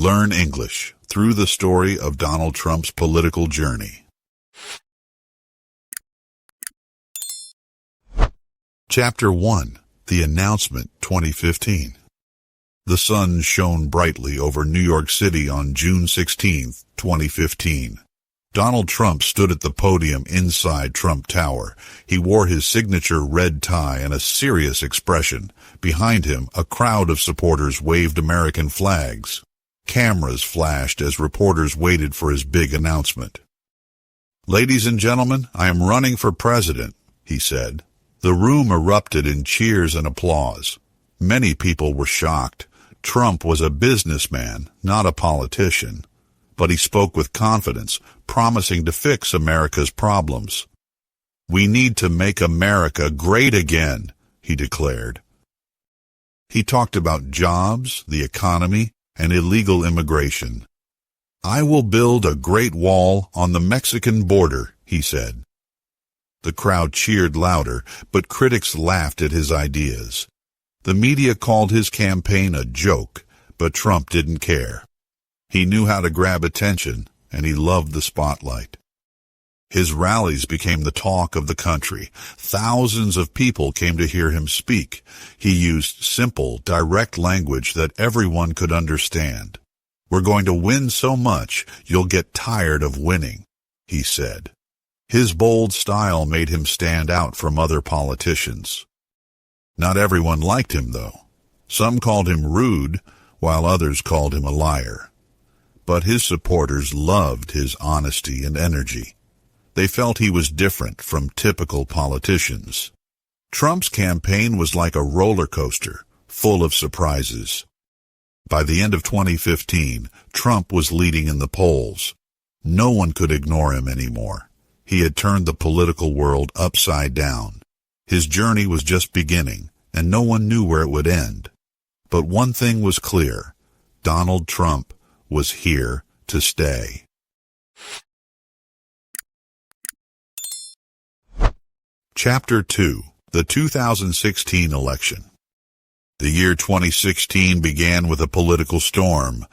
Learn English through the story of Donald Trump's political journey. Chapter 1. The Announcement 2015. The sun shone brightly over New York City on June 16, 2015. Donald Trump stood at the podium inside Trump Tower. He wore his signature red tie and a serious expression. Behind him, a crowd of supporters waved American flags. Cameras flashed as reporters waited for his big announcement. "Ladies and gentlemen, I am running for president," he said. The room erupted in cheers and applause. Many people were shocked. Trump was a businessman, not a politician. But he spoke with confidence, promising to fix America's problems. "We need to make America great again," he declared. He talked about jobs, the economy, and illegal immigration. "I will build a great wall on the Mexican border," he said. The crowd cheered louder, but critics laughed at his ideas. The media called his campaign a joke, but Trump didn't care. He knew how to grab attention, and he loved the spotlight. His rallies became the talk of the country. Thousands of people came to hear him speak. He used simple, direct language that everyone could understand. "We're going to win so much, you'll get tired of winning," he said. His bold style made him stand out from other politicians. Not everyone liked him, though. Some called him rude, while others called him a liar. But his supporters loved his honesty and energy. They felt he was different from typical politicians. Trump's campaign was like a roller coaster, full of surprises. By the end of 2015, Trump was leading in the polls. No one could ignore him anymore. He had turned the political world upside down. His journey was just beginning, and no one knew where it would end. But one thing was clear: Donald Trump was here to stay. Chapter 2. The 2016 Election. The year 2016 began with a political storm.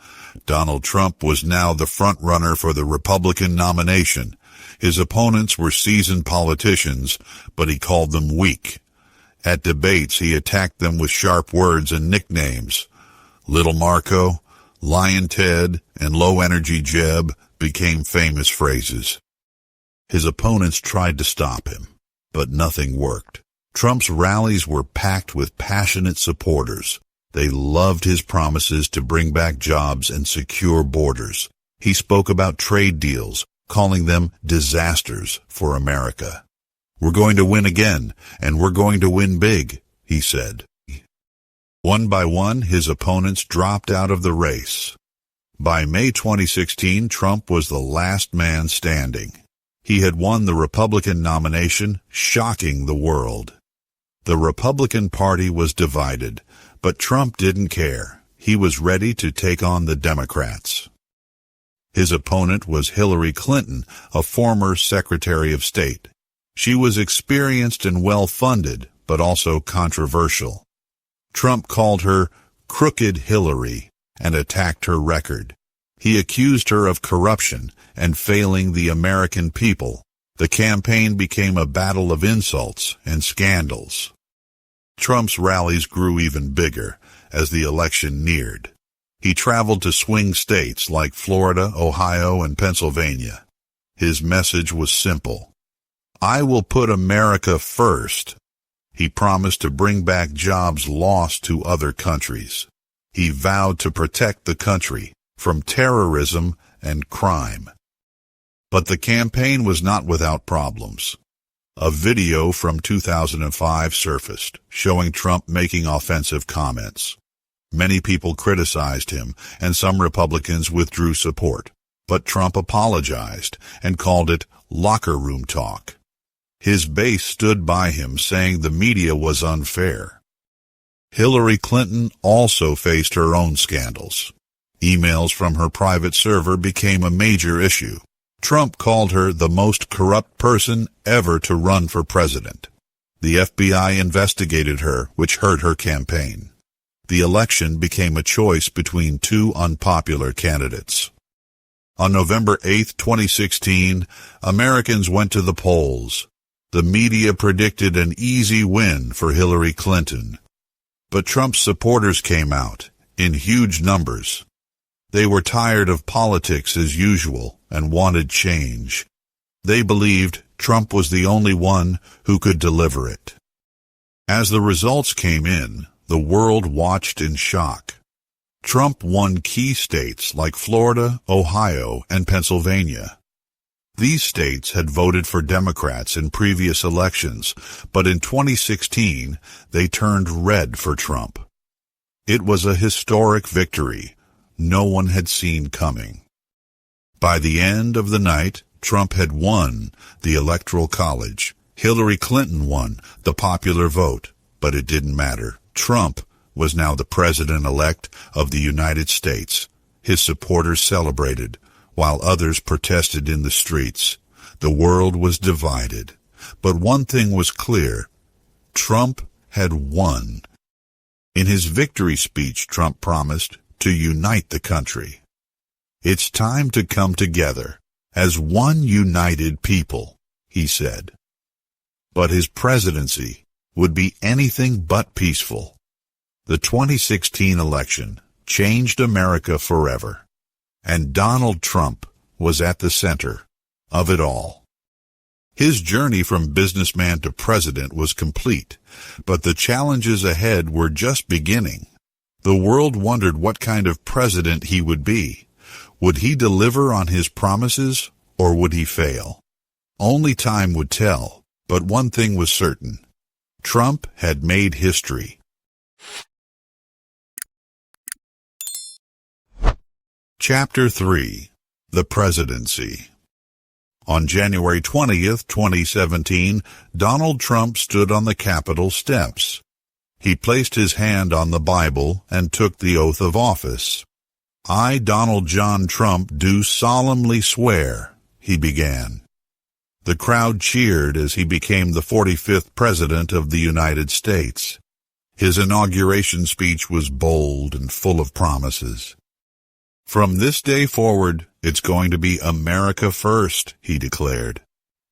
Donald Trump was now the front-runner for the Republican nomination. His opponents were seasoned politicians, but he called them weak. At debates, he attacked them with sharp words and nicknames. Little Marco, Lion Ted, and Low-Energy Jeb became famous phrases. His opponents tried to stop him, but nothing worked. Trump's rallies were packed with passionate supporters. They loved his promises to bring back jobs and secure borders. He spoke about trade deals, calling them disasters for America. "We're going to win again, and we're going to win big," he said. One by one, his opponents dropped out of the race. By May 2016, Trump was the last man standing. He had won the Republican nomination, shocking the world. The Republican Party was divided, but Trump didn't care. He was ready to take on the Democrats. His opponent was Hillary Clinton, a former Secretary of State. She was experienced and well-funded, but also controversial. Trump called her Crooked Hillary and attacked her record. He accused her of corruption and failing the American people. The campaign became a battle of insults and scandals. Trump's rallies grew even bigger as the election neared. He traveled to swing states like Florida, Ohio, and Pennsylvania. His message was simple: "I will put America first." He promised to bring back jobs lost to other countries. He vowed to protect the country from terrorism and crime. But the campaign was not without problems. A video from 2005 surfaced, showing Trump making offensive comments. Many people criticized him, and some Republicans withdrew support. But Trump apologized and called it locker room talk. His base stood by him, saying the media was unfair. Hillary Clinton also faced her own scandals. Emails from her private server became a major issue. Trump called her the most corrupt person ever to run for president. The FBI investigated her, which hurt her campaign. the election became a choice between two unpopular candidates. On November 8, 2016, Americans went to the polls. The media predicted an easy win for Hillary Clinton. But Trump's supporters came out, in huge numbers. They were tired of politics as usual and wanted change. They believed Trump was the only one who could deliver it. As the results came in, the world watched in shock. Trump won key states like Florida, Ohio, and Pennsylvania. These states had voted for Democrats in previous elections, but in 2016, they turned red for Trump. It was a historic victory no one had seen coming. By the end of the night, Trump had won the Electoral College. Hillary Clinton won the popular vote, but it didn't matter. Trump was now the president-elect of the United States. His supporters celebrated, while others protested in the streets. The world was divided. But one thing was clear. Trump had won. In his victory speech, Trump promised to unite the country. It's time to come together as one united people, he said. But his presidency would be anything but peaceful. The 2016 election changed America forever, and Donald Trump was at the center of it all. His journey from businessman to president was complete, but the challenges ahead were just beginning. The world wondered what kind of president he would be. Would he deliver on his promises, or would he fail? Only time would tell, but one thing was certain. Trump had made history. Chapter 3. The Presidency. On January 20th, 2017, Donald Trump stood on the Capitol steps. He placed his hand on the Bible and took the oath of office. I, Donald John Trump, do solemnly swear, he began. The crowd cheered as he became the 45th President of the United States. His inauguration speech was bold and full of promises. From this day forward, it's going to be America first, he declared.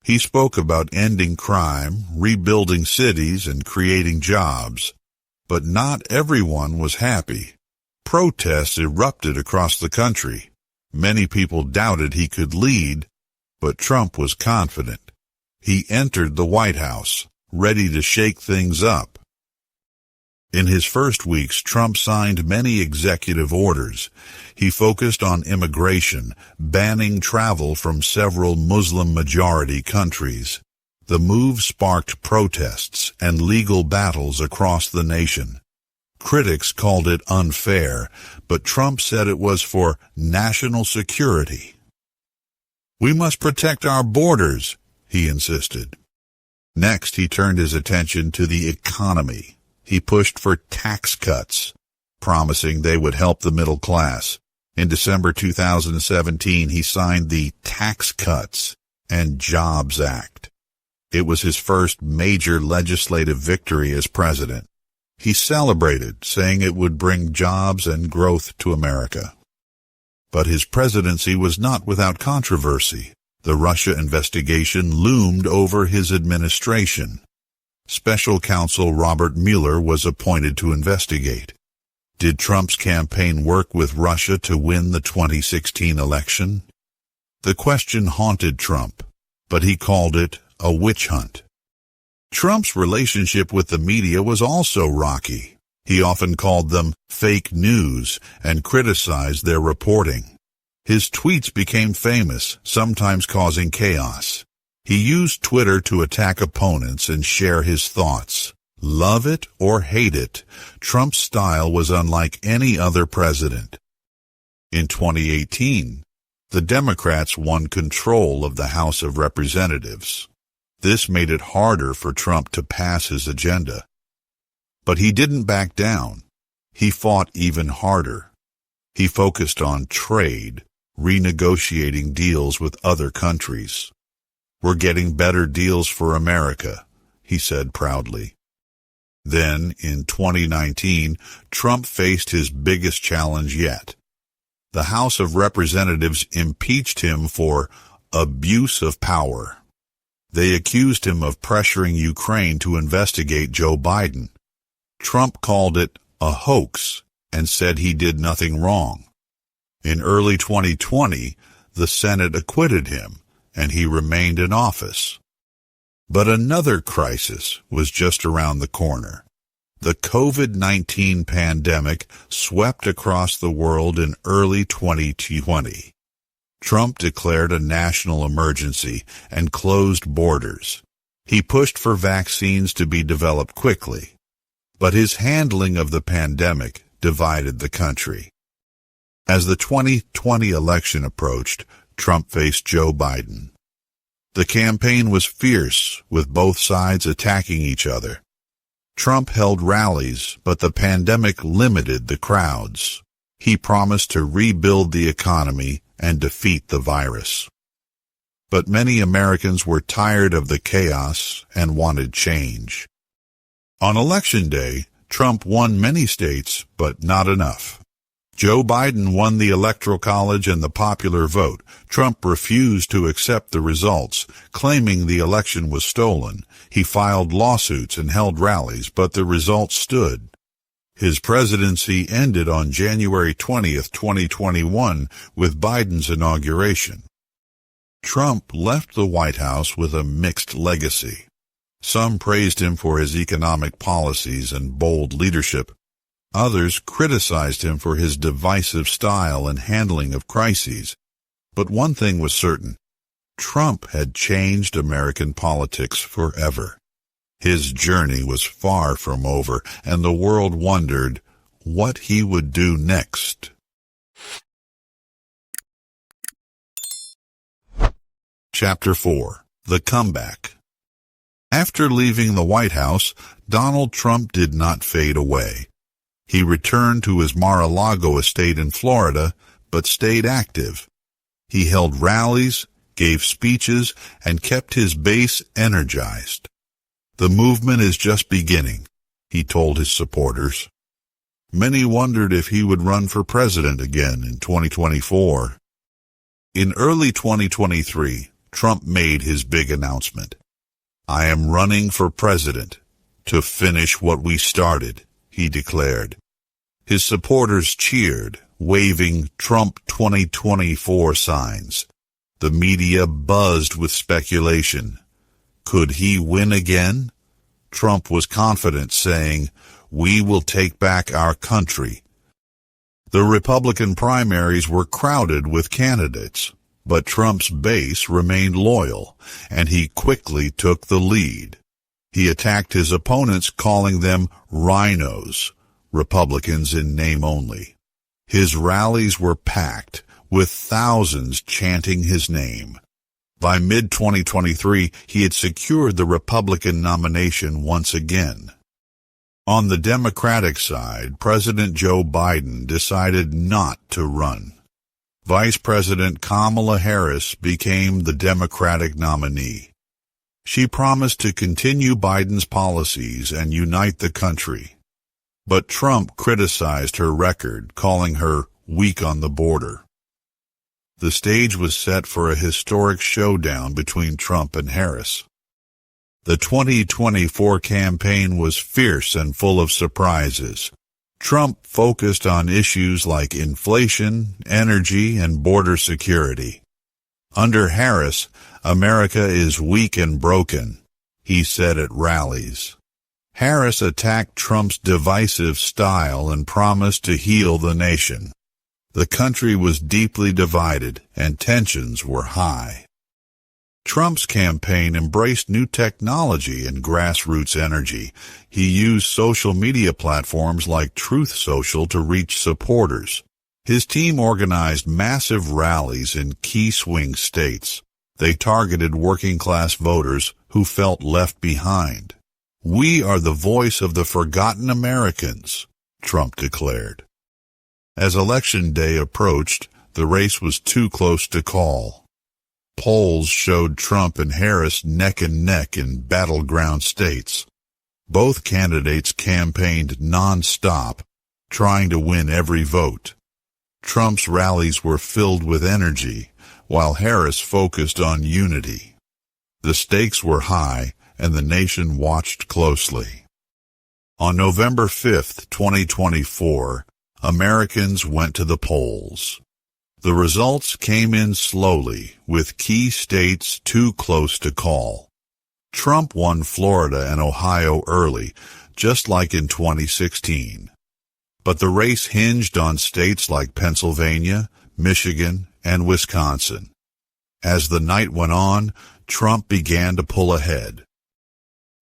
He spoke about ending crime, rebuilding cities, and creating jobs. But not everyone was happy. Protests erupted across the country. Many people doubted he could lead, but Trump was confident. He entered the White House, ready to shake things up. In his first weeks, Trump signed many executive orders. He focused on immigration, banning travel from several Muslim-majority countries. The move sparked protests and legal battles across the nation. Critics called it unfair, but Trump said it was for national security. We must protect our borders, he insisted. Next, he turned his attention to the economy. He pushed for tax cuts, promising they would help the middle class. In December 2017, he signed the Tax Cuts and Jobs Act. It was his first major legislative victory as president. He celebrated, saying it would bring jobs and growth to America. But his presidency was not without controversy. The Russia investigation loomed over his administration. Special counsel Robert Mueller was appointed to investigate. Did Trump's campaign work with Russia to win the 2016 election? The question haunted Trump, but he called it a witch hunt. Trump's relationship with the media was also rocky. He often called them fake news and criticized their reporting. His tweets became famous, sometimes causing chaos. He used Twitter to attack opponents and share his thoughts. Love it or hate it, Trump's style was unlike any other president. In 2018, the Democrats won control of the House of Representatives. This made it harder for Trump to pass his agenda. But he didn't back down. He fought even harder. He focused on trade, renegotiating deals with other countries. We're getting better deals for America, he said proudly. Then, in 2019, Trump faced his biggest challenge yet. The House of Representatives impeached him for abuse of power. They accused him of pressuring Ukraine to investigate Joe Biden. Trump called it a hoax and said he did nothing wrong. In early 2020, the Senate acquitted him, and he remained in office. But another crisis was just around the corner. The COVID-19 pandemic swept across the world in early 2020. Trump declared a national emergency and closed borders. He pushed for vaccines to be developed quickly. But his handling of the pandemic divided the country. As the 2020 election approached, Trump faced Joe Biden. The campaign was fierce, with both sides attacking each other. Trump held rallies, but the pandemic limited the crowds. He promised to rebuild the economy and defeat the virus. But many Americans were tired of the chaos and wanted change. On Election Day, Trump won many states, but not enough. Joe Biden won the Electoral College and the popular vote. Trump refused to accept the results, claiming the election was stolen. He filed lawsuits and held rallies, but the results stood. His presidency ended on January 20, 2021, with Biden's inauguration. Trump left the White House with a mixed legacy. Some praised him for his economic policies and bold leadership. Others criticized him for his divisive style and handling of crises. But one thing was certain: Trump had changed American politics forever. His journey was far from over, and the world wondered what he would do next. Chapter 4: The Comeback. After leaving the White House, Donald Trump did not fade away. He returned to his Mar-a-Lago estate in Florida, but stayed active. He held rallies, gave speeches, and kept his base energized. The movement is just beginning, he told his supporters. Many wondered if he would run for president again in 2024. In early 2023, Trump made his big announcement. "I am running for president to finish what we started," he declared. His supporters cheered, waving Trump 2024 signs. The media buzzed with speculation. Could he win again? Trump was confident, saying, "We will take back our country." The Republican primaries were crowded with candidates, but Trump's base remained loyal, and he quickly took the lead. He attacked his opponents, calling them rhinos, Republicans in name only. His rallies were packed, with thousands chanting his name. By mid-2023, he had secured the Republican nomination once again. On the Democratic side, President Joe Biden decided not to run. Vice President Kamala Harris became the Democratic nominee. She promised to continue Biden's policies and unite the country. But Trump criticized her record, calling her weak on the border. The stage was set for a historic showdown between Trump and Harris. The 2024 campaign was fierce and full of surprises. Trump focused on issues like inflation, energy, and border security. Under Harris, "America is weak and broken," he said at rallies. Harris attacked Trump's divisive style and promised to heal the nation. The country was deeply divided, and tensions were high. Trump's campaign embraced new technology and grassroots energy. He used social media platforms like Truth Social to reach supporters. His team organized massive rallies in key swing states. They targeted working-class voters who felt left behind. "We are the voice of the forgotten Americans," Trump declared. As Election Day approached, the race was too close to call. Polls showed Trump and Harris neck and neck in battleground states. Both candidates campaigned non-stop, trying to win every vote. Trump's rallies were filled with energy, while Harris focused on unity. The stakes were high, and the nation watched closely. On November 5, 2024, Americans went to the polls. The results came in slowly, with key states too close to call. Trump won Florida and Ohio early, just like in 2016. But the race hinged on states like Pennsylvania, Michigan, and Wisconsin. As the night went on, Trump began to pull ahead.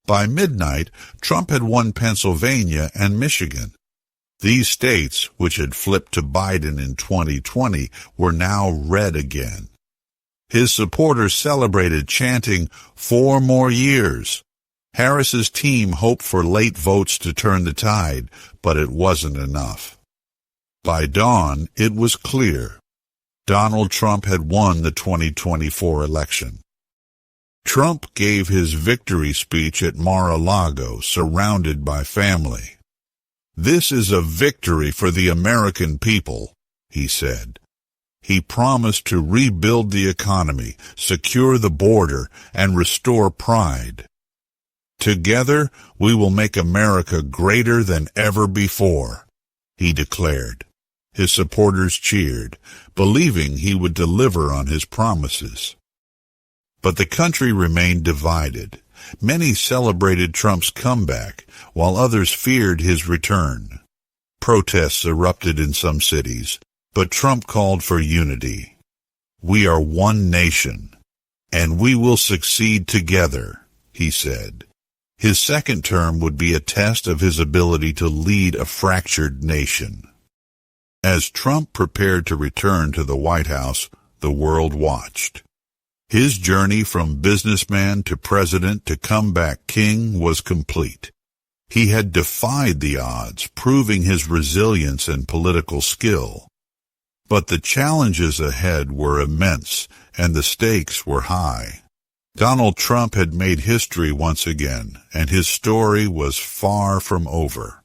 By midnight, Trump had won Pennsylvania and Michigan. These states, which had flipped to Biden in 2020, were now red again. His supporters celebrated, chanting, "4 more years." Harris's team hoped for late votes to turn the tide, but it wasn't enough. By dawn, it was clear. Donald Trump had won the 2024 election. Trump gave his victory speech at Mar-a-Lago, surrounded by family. "This is a victory for the American people," he said. He promised to rebuild the economy, secure the border, and restore pride. "Together, we will make America greater than ever before," he declared. His supporters cheered, believing he would deliver on his promises. But the country remained divided. Many celebrated Trump's comeback, while others feared his return. Protests erupted in some cities, but Trump called for unity. "We are one nation, and we will succeed together," he said. His second term would be a test of his ability to lead a fractured nation. As Trump prepared to return to the White House, the world watched. His journey from businessman to president to comeback king was complete. He had defied the odds, proving his resilience and political skill. But the challenges ahead were immense, and the stakes were high. Donald Trump had made history once again, and his story was far from over.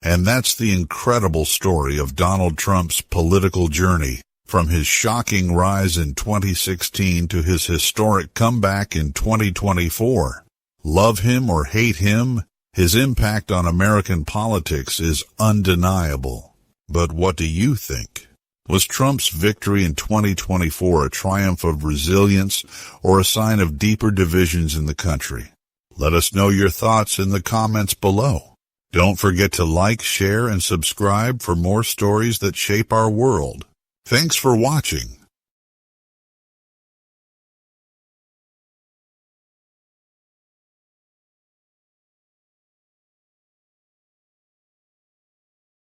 And that's the incredible story of Donald Trump's political journey, from his shocking rise in 2016 to his historic comeback in 2024. Love him or hate him, his impact on American politics is undeniable. But what do you think? Was Trump's victory in 2024 a triumph of resilience or a sign of deeper divisions in the country? Let us know your thoughts in the comments below. Don't forget to like, share, and subscribe for more stories that shape our world. Thanks for watching.